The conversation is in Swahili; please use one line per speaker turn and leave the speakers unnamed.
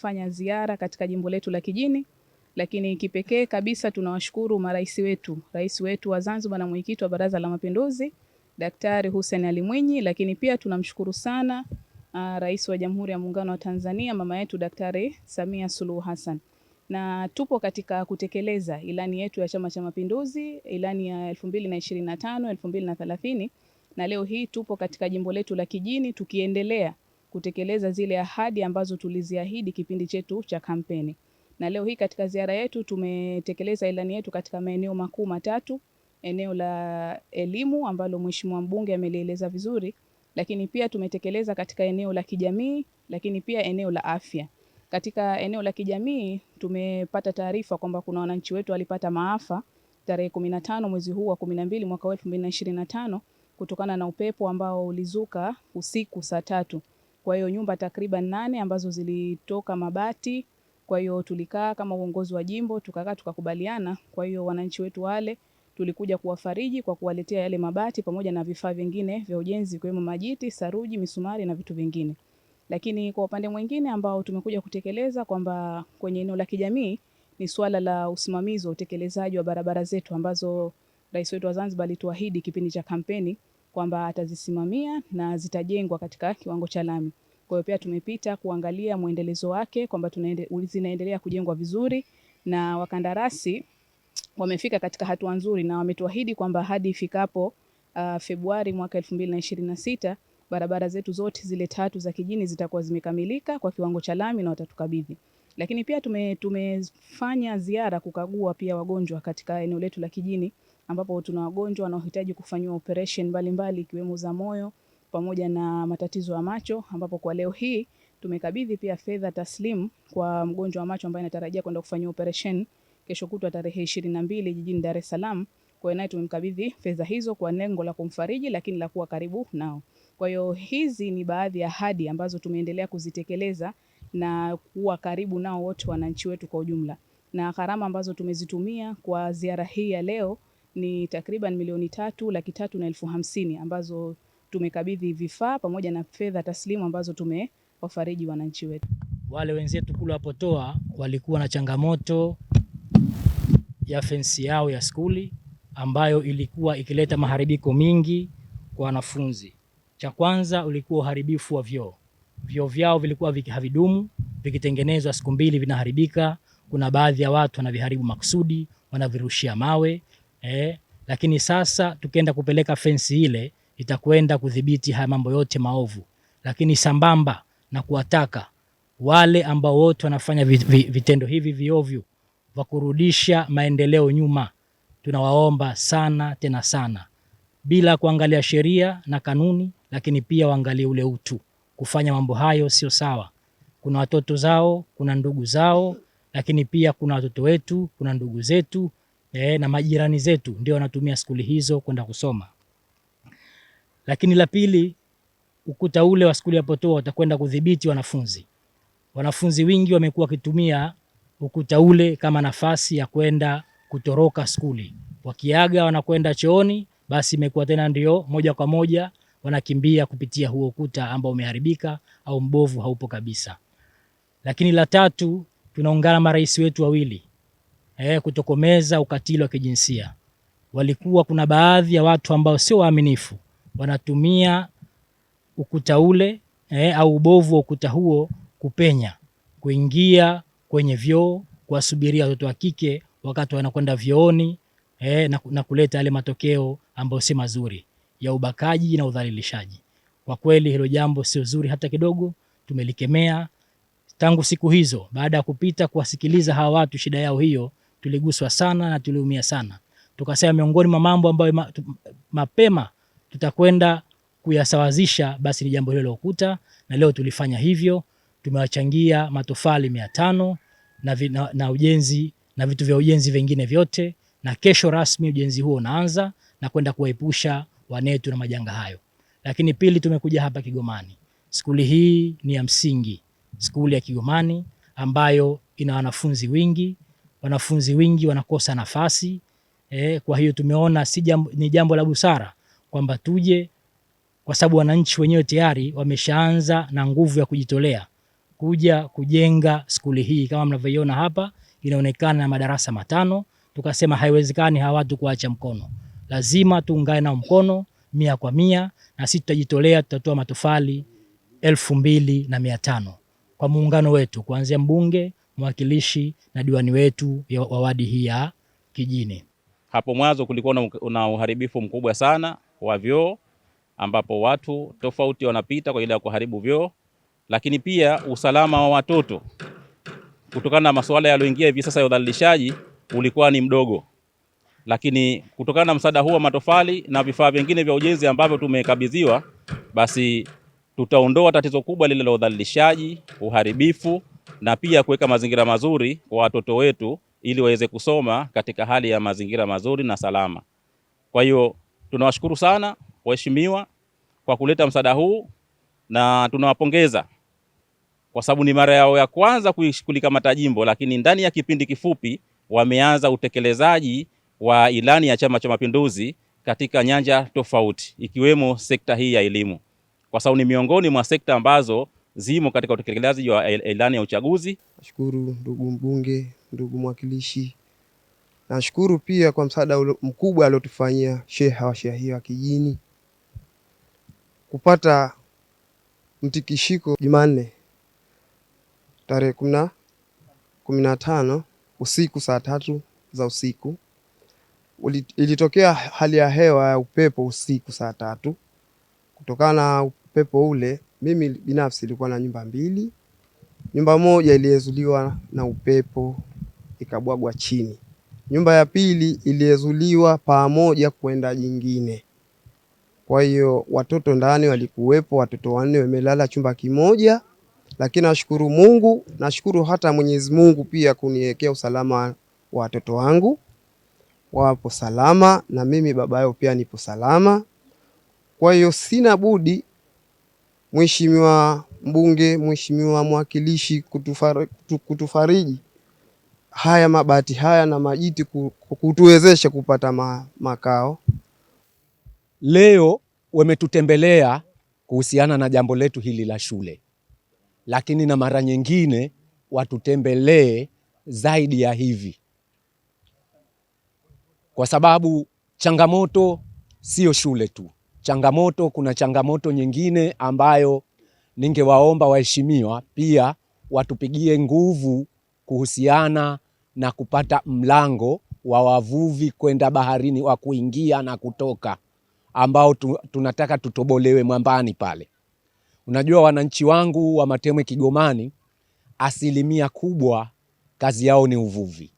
tumefanya ziara katika jimbo letu la Kijini, lakini kipekee kabisa tunawashukuru rais wetu wa Zanzibar na mwenyekiti wa Baraza la Mapinduzi Daktari Hussein Ali Mwinyi, lakini pia tunamshukuru sana Rais wa Jamhuri ya Muungano wa Tanzania mama yetu Daktari Samia Suluhu Hassan. Na tupo katika kutekeleza ilani yetu ya Chama cha Mapinduzi, ilani ya 2025 2030, na leo hii tupo katika jimbo letu la Kijini tukiendelea kutekeleza zile ahadi ambazo tuliziahidi kipindi chetu cha kampeni. Na leo hii katika ziara yetu tumetekeleza ilani yetu katika maeneo makuu matatu: eneo la elimu ambalo Mheshimiwa mbunge amelieleza vizuri, lakini pia tumetekeleza katika eneo la kijamii, lakini pia eneo la afya. Katika eneo la kijamii tumepata taarifa kwamba kuna wananchi wetu walipata maafa tarehe 15 mwezi huu wa 12 mwaka 2025 kutokana na upepo ambao ulizuka usiku saa 3. Kwa hiyo nyumba takriban 8 ambazo zilitoka mabati. Kwa hiyo tulikaa kama uongozi wa jimbo tukakubaliana. Kwa hiyo wananchi wetu wale tulikuja kuwafariji kwa kuwaletea yale mabati pamoja na vifaa vingine vya ujenzi ikiwemo majiti, saruji, misumari na vitu vingine. Lakini kwa upande mwingine ambao tumekuja kutekeleza kwamba kwenye eneo la kijamii ni swala la usimamizi wa utekelezaji wa barabara zetu ambazo rais wetu wa Zanzibar alituahidi kipindi cha kampeni kwamba atazisimamia na zitajengwa katika kiwango cha lami. Kwa hiyo pia tumepita kuangalia muendelezo wake kwamba zinaendelea kujengwa vizuri na wakandarasi wamefika katika hatua nzuri na wametuahidi kwamba hadi ifikapo Februari mwaka 2026 barabara zetu zote zile 3 za Kijini zitakuwa zimekamilika kwa kiwango cha lami na watatukabidhi. Lakini pia tumefanya ziara kukagua pia wagonjwa katika eneo letu la Kijini ambapo tuna wagonjwa wanaohitaji kufanywa operation mbalimbali ikiwemo za moyo pamoja na matatizo ya macho, ambapo kwa leo hii tumekabidhi pia fedha taslimu kwa mgonjwa wa macho ambaye anatarajia kwenda kufanywa operation kesho kutwa tarehe 22 jijini Dar es Salaam. Kwa hiyo naye tumemkabidhi fedha hizo kwa lengo la kumfariji lakini la kuwa karibu nao. Kwa hiyo hizi ni baadhi ya ahadi ambazo tumeendelea kuzitekeleza na kuwa karibu nao wote wananchi wetu kwa ujumla. Na gharama ambazo tumezitumia kwa ziara hii ya leo ni takriban milioni 3,350,000 ambazo tumekabidhi vifaa pamoja na fedha taslimu ambazo tumewafariji wananchi wetu.
Wale wenzetu kule wapotoa walikuwa na changamoto ya fensi yao ya skuli ambayo ilikuwa ikileta maharibiko mingi kwa wanafunzi. Cha kwanza ulikuwa uharibifu wa vyoo. Vyoo vyao vilikuwa havidumu, vikitengenezwa siku 2 vinaharibika. Kuna baadhi ya watu wanaviharibu makusudi, wanavirushia mawe. Lakini sasa tukienda kupeleka fensi ile itakwenda kudhibiti haya mambo yote maovu. Lakini sambamba na kuwataka wale ambao wote wanafanya vitendo hivi viovyo wa kurudisha maendeleo nyuma, tunawaomba sana tena sana, bila kuangalia sheria na kanuni, lakini pia waangalie ule utu. Kufanya mambo hayo sio sawa. Kuna watoto zao, kuna ndugu zao, lakini pia kuna watoto wetu, kuna ndugu zetu na majirani zetu ndio wanatumia skuli hizo kwenda kusoma. Lakini la pili, ukuta ule wa skuli ya Potoa utakwenda kudhibiti wanafunzi. Wanafunzi wengi wamekuwa wakitumia ukuta ule kama nafasi ya kwenda kutoroka skuli. Wakiaga wanakwenda chooni, basi imekuwa tena ndio moja kwa moja wanakimbia kupitia huo ukuta ambao umeharibika au mbovu, haupo kabisa. Lakini la tatu, tunaungana marais wetu wawili kutokomeza ukatili wa kijinsia. Walikuwa kuna baadhi ya watu ambao sio waaminifu wanatumia ukuta ule au ubovu wa ukuta huo kupenya, kuingia kwenye vyoo, kuwasubiria watoto wa kike wakati wanakwenda vyooni na kuleta yale matokeo ambayo si mazuri ya ubakaji na udhalilishaji. Kwa kweli hilo jambo sio zuri hata kidogo, tumelikemea. Tangu siku hizo, baada ya kupita kuwasikiliza hawa watu shida yao hiyo, tuliguswa sana na tuliumia sana. Tukasema miongoni mwa mambo ambayo mapema tutakwenda kuyasawazisha basi ni jambo hilo la ukuta, na leo tulifanya hivyo. Tumewachangia matofali 500 na ujenzi na vitu vya ujenzi vingine vyote, na kesho rasmi ujenzi huo unaanza na kwenda kuwaepusha wanetu na majanga hayo. Lakini pili, tumekuja hapa Kigomani. Skuli hii ni ya msingi, skuli ya Kigomani ambayo ina wanafunzi wengi. Wanafunzi wengi wanakosa nafasi. Kwa hiyo tumeona ni jambo la busara kwamba tuje, kwa sababu wananchi wenyewe tayari wameshaanza na nguvu ya kujitolea kuja kujenga skuli hii. Kama mnavyoiona hapa, inaonekana na madarasa 5. Tukasema haiwezekani hawa watu kuacha mkono, lazima tuungane nao mkono 100%, na sisi tutajitolea, tutatoa matofali 2500 kwa muungano wetu, kuanzia mbunge, mwakilishi na diwani wetu wa wadi hii ya Kijini.
Hapo mwanzo kulikuwa na uharibifu mkubwa sana wa vyoo, ambapo watu tofauti wanapita kwa ajili ya kuharibu vyoo, lakini pia usalama wa watoto kutokana na masuala yaliyoingia hivi sasa ya udhalilishaji ulikuwa ni mdogo. Lakini kutokana na msaada huu wa matofali na vifaa vingine vya ujenzi ambavyo tumekabidhiwa, basi tutaondoa tatizo kubwa lile la udhalilishaji, uharibifu, na pia kuweka mazingira mazuri kwa watoto wetu ili waweze kusoma katika hali ya mazingira mazuri na salama. Kwa hiyo tunawashukuru sana waheshimiwa kwa kuleta msaada huu, na tunawapongeza kwa sababu ni mara yao ya kwanza kulikamata jimbo, lakini ndani ya kipindi kifupi wameanza utekelezaji wa ilani ya Chama cha Mapinduzi katika nyanja tofauti, ikiwemo sekta hii ya elimu, kwa sababu ni miongoni mwa sekta ambazo zimo katika utekelezaji wa ilani ya uchaguzi.
Nashukuru ndugu mbunge, ndugu mwakilishi. Nashukuru pia kwa msaada mkubwa aliotufanyia sheha wa shehia wa Kijini kupata mtikishiko Jumanne tarehe 15 usiku saa 3 za usiku. Ilitokea hali ya hewa ya upepo usiku saa 3. Kutokana na upepo ule, mimi binafsi nilikuwa na nyumba 2. Nyumba moja iliezuliwa na upepo ikabwagwa chini. Nyumba ya pili iliezuliwa pamoja kwenda jingine. Kwa hiyo watoto ndani walikuwepo, watoto 4 wamelala chumba kimoja, lakini nashukuru Mungu, nashukuru hata Mwenyezi Mungu pia kuniwekea usalama wa watoto wangu. Wapo salama na mimi baba yao pia nipo salama. Kwa hiyo sina budi Mheshimiwa mbunge, Mheshimiwa mwakilishi kutufariji haya mabati haya na majiti, kutuwezesha kupata makao.
Leo wametutembelea kuhusiana na jambo letu hili la shule, lakini na mara nyingine watutembelee zaidi ya hivi, kwa sababu changamoto sio shule tu. Kuna changamoto nyingine ambayo ningewaomba waheshimiwa pia watupigie nguvu kuhusiana na kupata mlango wa wavuvi kwenda baharini wa kuingia na kutoka, ambao tunataka tutobolewe mwambani pale. Unajua wananchi wangu wa Matemwe Kigomani, asilimia kubwa kazi yao ni uvuvi.